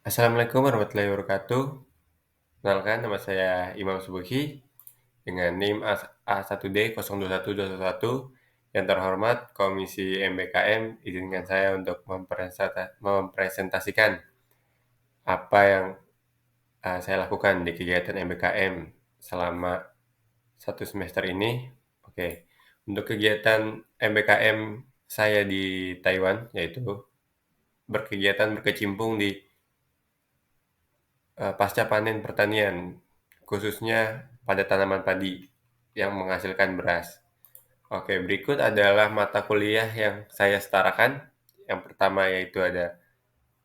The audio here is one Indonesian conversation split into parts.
Assalamualaikum warahmatullahi wabarakatuh. Kenalkan nama saya Imam Subuhi dengan NIM A1D021211. Yang terhormat Komisi MBKM, izinkan saya untuk mempresentasikan apa yang saya lakukan di kegiatan MBKM selama satu semester ini. Oke, untuk kegiatan MBKM saya di Taiwan, yaitu berkecimpung di pasca panen pertanian, khususnya pada tanaman padi yang menghasilkan beras. Oke, berikut adalah mata kuliah yang saya setarakan. Yang pertama yaitu ada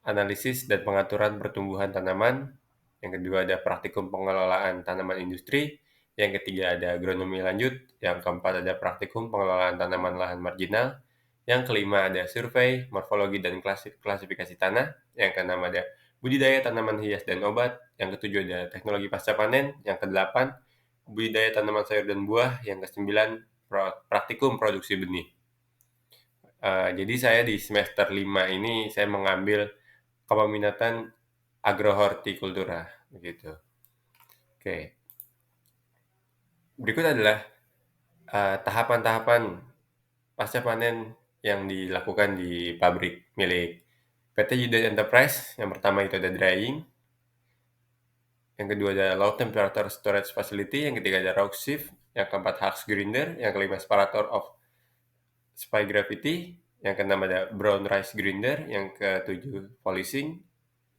analisis dan pengaturan pertumbuhan tanaman. Yang kedua ada praktikum pengelolaan tanaman industri. Yang ketiga ada agronomi lanjut. Yang keempat ada praktikum pengelolaan tanaman lahan marginal. Yang kelima ada survei, morfologi, dan klasifikasi tanah. Yang keenam ada budidaya tanaman hias dan obat. Yang ketujuh ada teknologi pasca panen. Yang kedelapan budidaya tanaman sayur dan buah. Yang kesembilan praktikum produksi benih. Jadi saya di semester 5 ini saya mengambil kepeminatan agrohortikultura begitu. Oke. Berikut adalah tahapan-tahapan pasca panen yang dilakukan di pabrik milik PT Yuda Enterprise. Yang pertama itu ada drying, yang kedua ada low temperature storage facility, yang ketiga ada rock shift, yang keempat husk grinder, yang kelima separator of spy gravity, yang keenam ada brown rice grinder, yang ketujuh polishing,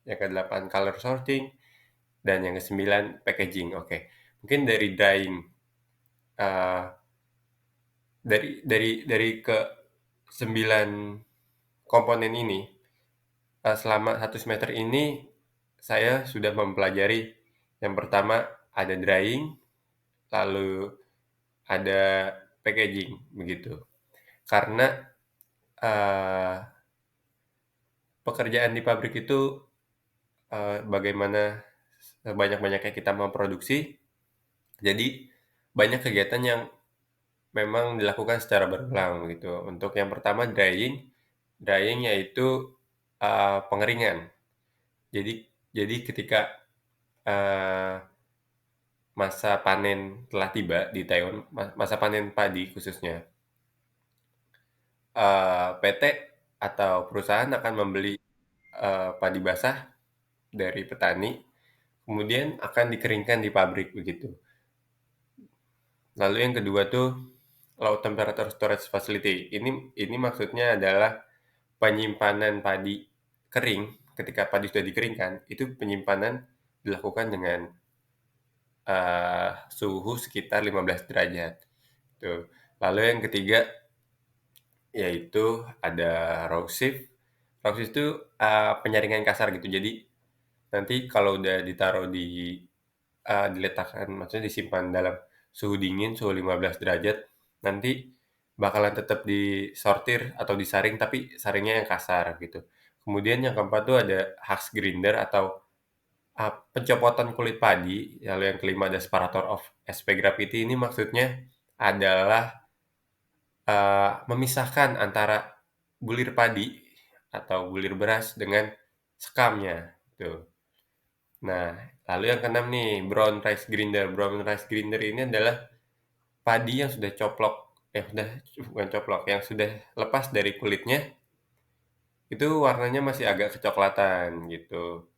yang kedelapan color sorting, dan yang kesembilan packaging. Oke, mungkin dari drying, uh, dari ke 9 komponen ini, selama satu semester ini saya sudah mempelajari yang pertama ada drying, lalu ada packaging begitu. Karena pekerjaan di pabrik itu bagaimana banyak-banyaknya kita memproduksi, jadi banyak kegiatan yang memang dilakukan secara berulang gitu. Untuk yang pertama drying yaitu pengeringan. Jadi ketika masa panen telah tiba di Taiwan, masa panen padi khususnya, PT atau perusahaan akan membeli padi basah dari petani, kemudian akan dikeringkan di pabrik begitu. Lalu yang kedua tuh low temperature storage facility. Ini maksudnya adalah penyimpanan padi kering. Ketika padi sudah dikeringkan, itu penyimpanan dilakukan dengan suhu sekitar 15 derajat. Tuh. Lalu yang ketiga yaitu ada raw shift. Raw shift itu penyaringan kasar gitu. Jadi nanti kalau udah ditaruh diletakkan, maksudnya disimpan dalam suhu dingin, suhu 15 derajat, nanti bakalan tetap disortir atau disaring, tapi saringnya yang kasar gitu. Kemudian yang keempat tuh ada husk grinder atau pencopotan kulit padi, lalu yang kelima ada separator of SP gravity. Ini maksudnya adalah memisahkan antara bulir padi atau bulir beras dengan sekamnya, gitu. Nah, lalu yang keenam nih, brown rice grinder. Brown rice grinder ini adalah padi yang sudah coplok, bukan coplok, yang sudah lepas dari kulitnya, itu warnanya masih agak kecoklatan gitu.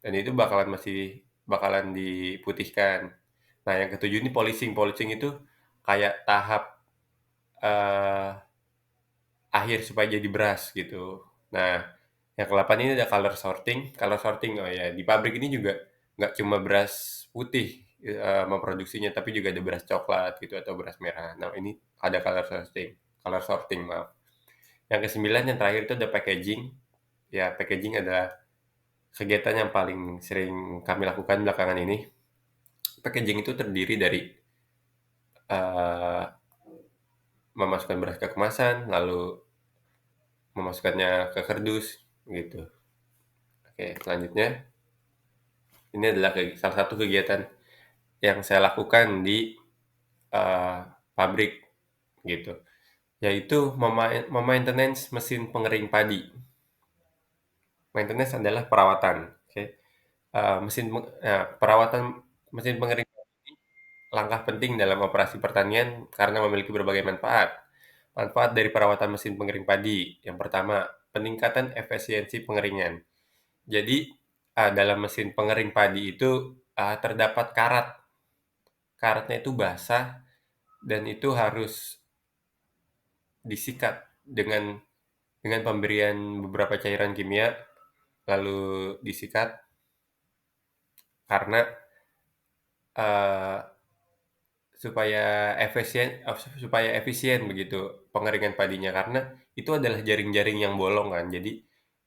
Dan itu bakalan diputihkan. Nah, yang ketujuh ini polishing. Polishing itu kayak tahap eh, akhir supaya jadi beras gitu. Nah, yang ke-8 ini ada color sorting. Color sorting, oh ya, di pabrik ini juga nggak cuma beras putih memproduksinya, tapi juga ada beras coklat gitu atau beras merah. Nah, ini ada color sorting, maaf. Yang kesembilan, yang terakhir itu ada packaging. Ya, packaging adalah kegiatan yang paling sering kami lakukan belakangan ini. Packaging itu terdiri dari eh, memasukkan beras ke kemasan, lalu memasukkannya ke kardus, gitu. Oke, selanjutnya ini adalah salah satu kegiatan yang saya lakukan di pabrik, gitu. Yaitu memaintenance mesin pengering padi. Maintenance adalah perawatan. Oke, perawatan mesin pengering ini langkah penting dalam operasi pertanian karena memiliki berbagai manfaat. Manfaat dari perawatan mesin pengering padi, yang pertama, peningkatan efisiensi pengeringan. Jadi, dalam mesin pengering padi itu, terdapat karat. Karatnya itu basah dan itu harus disikat dengan pemberian beberapa cairan kimia, lalu disikat karena, eee, supaya efisien begitu pengeringan padinya, karena itu adalah jaring-jaring yang bolong kan. Jadi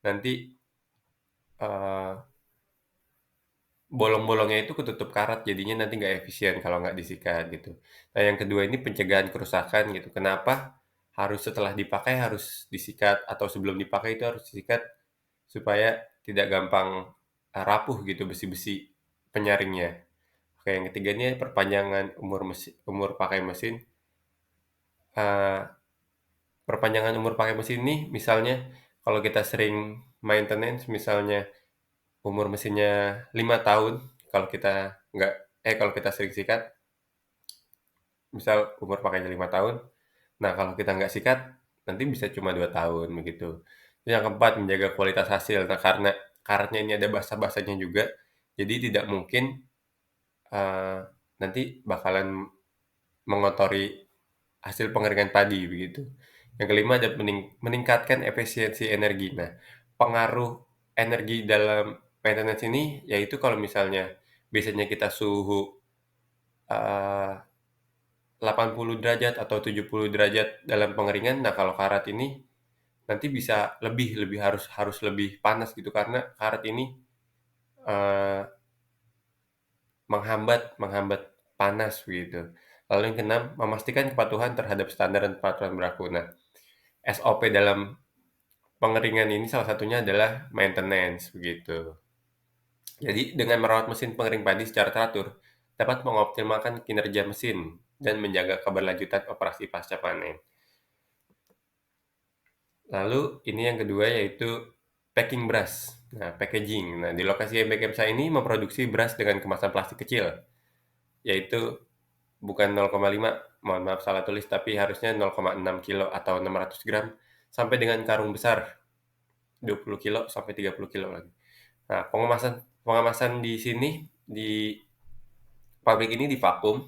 nanti, eee, bolong-bolongnya itu ketutup karat, jadinya nanti nggak efisien kalau nggak disikat gitu. Nah, yang kedua ini pencegahan kerusakan gitu. Kenapa harus setelah dipakai harus disikat atau sebelum dipakai itu harus disikat supaya tidak gampang, rapuh gitu besi-besi penyaringnya. Oke, yang ketiganya perpanjangan umur pakai mesin, eee, perpanjangan umur pakai mesin ini misalnya kalau kita sering maintenance misalnya umur mesinnya 5 tahun, kalau kita nggak kalau kita sering sikat, misal umur pakainya 5 tahun, nah kalau kita nggak sikat, nanti bisa cuma 2 tahun begitu. Yang keempat, menjaga kualitas hasil. Nah, karena karetnya ini ada basah-basahnya juga, jadi tidak mungkin, eee, nanti bakalan mengotori hasil pengeringan padi begitu. Yang kelima ada meningkatkan efisiensi energi. Nah, pengaruh energi dalam maintenance ini yaitu kalau misalnya biasanya kita suhu, eee, 80 derajat atau 70 derajat dalam pengeringan, nah kalau karat ini nanti bisa lebih lebih harus harus lebih panas gitu karena karat ini, eee, menghambat menghambat panas begitu. Lalu yang keenam, memastikan kepatuhan terhadap standar dan peraturan berlaku. Nah, SOP dalam pengeringan ini salah satunya adalah maintenance, begitu. Jadi dengan merawat mesin pengering padi secara teratur, dapat mengoptimalkan kinerja mesin dan menjaga keberlanjutan operasi pasca panen. Lalu ini yang kedua yaitu packing beras. Nah, packaging. Nah, di lokasi MBK saya ini memproduksi beras dengan kemasan plastik kecil, yaitu bukan 0,5, mohon maaf salah tulis, tapi harusnya 0,6 kilo atau 600 gram, sampai dengan karung besar, 20 kilo sampai 30 kilo lagi. Nah, pengemasan pengemasan di sini, di pabrik ini divakum.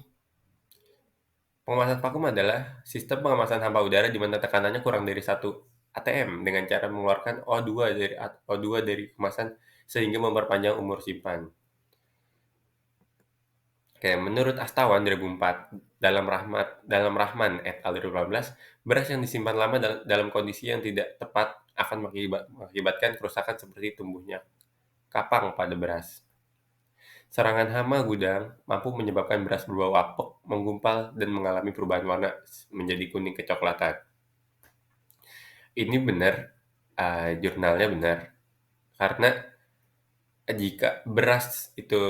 Pengemasan vakum adalah sistem pengemasan hampa udara di mana tekanannya kurang dari 1 atm dengan cara mengeluarkan O2 dari kemasan sehingga memperpanjang umur simpan. Oke, menurut Astawan 2004, dalam Rahman et al. 2018, beras yang disimpan lama dalam kondisi yang tidak tepat akan mengakibatkan kerusakan seperti tumbuhnya kapang pada beras. Serangan hama gudang mampu menyebabkan beras berbau apek, menggumpal, dan mengalami perubahan warna menjadi kuning kecoklatan. Ini benar, jurnalnya benar, karena jika beras itu,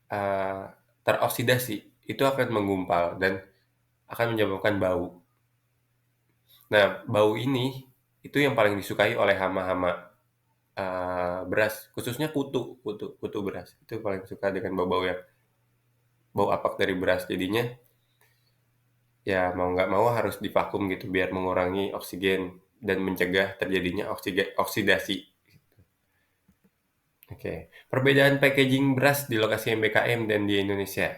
eee, teroksidasi, itu akan menggumpal dan akan menyebabkan bau. Nah, bau ini itu yang paling disukai oleh hama-hama, beras, khususnya kutu beras, itu paling suka dengan bau-bau yang bau apek dari beras. Jadinya ya mau nggak mau harus divakum gitu biar mengurangi oksigen dan mencegah terjadinya oksidasi. Oke, perbedaan packaging beras di lokasi MBKM dan di Indonesia.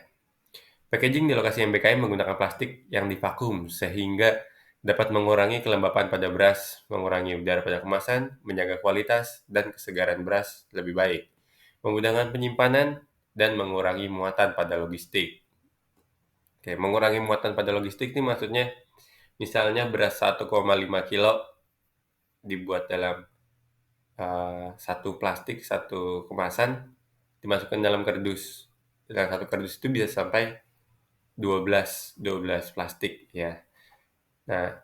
Packaging di lokasi MBKM menggunakan plastik yang divakum sehingga dapat mengurangi kelembapan pada beras, mengurangi udara pada kemasan, menjaga kualitas dan kesegaran beras lebih baik, menggunakan penyimpanan, dan mengurangi muatan pada logistik. Oke, mengurangi muatan pada logistik ini maksudnya misalnya beras 1,5 kilo dibuat dalam satu plastik, satu kemasan, dimasukkan dalam kardus. Dalam satu kardus itu bisa sampai 12 plastik ya. Nah,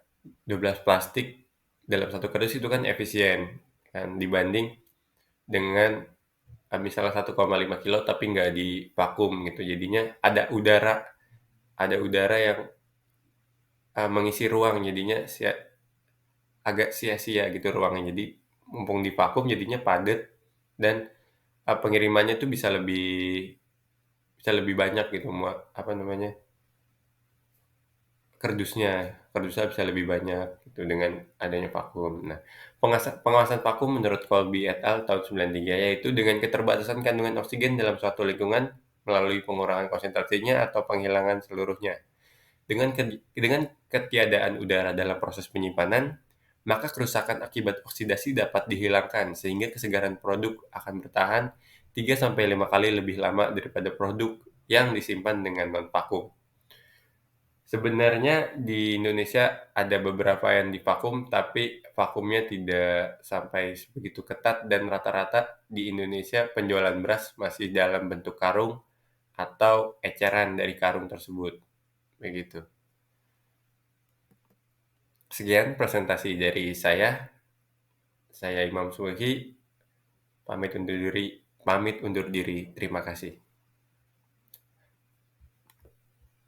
12 plastik dalam satu kardus itu kan efisien kan dibanding dengan misalnya 1,5 kilo tapi nggak divakum gitu. Jadinya ada udara yang mengisi ruang jadinya agak sia-sia gitu ruangnya. Jadi mumpung divakum jadinya padat dan pengirimannya tuh bisa lebih banyak gitu, kardusnya bisa lebih banyak gitu dengan adanya vakum. Nah, pengawasan vakum menurut Colby et al. Tahun 93 yaitu dengan keterbatasan kandungan oksigen dalam suatu lingkungan melalui pengurangan konsentrasinya atau penghilangan seluruhnya. Dengan ketiadaan udara dalam proses penyimpanan, maka kerusakan akibat oksidasi dapat dihilangkan sehingga kesegaran produk akan bertahan 3 sampai 5 kali lebih lama daripada produk yang disimpan dengan non-vakum. Sebenarnya di Indonesia ada beberapa yang divakum, tapi vakumnya tidak sampai sebegitu ketat dan rata-rata di Indonesia penjualan beras masih dalam bentuk karung atau eceran dari karung tersebut, begitu. Sekian presentasi dari saya Imam Subaghi, pamit undur diri. Terima kasih.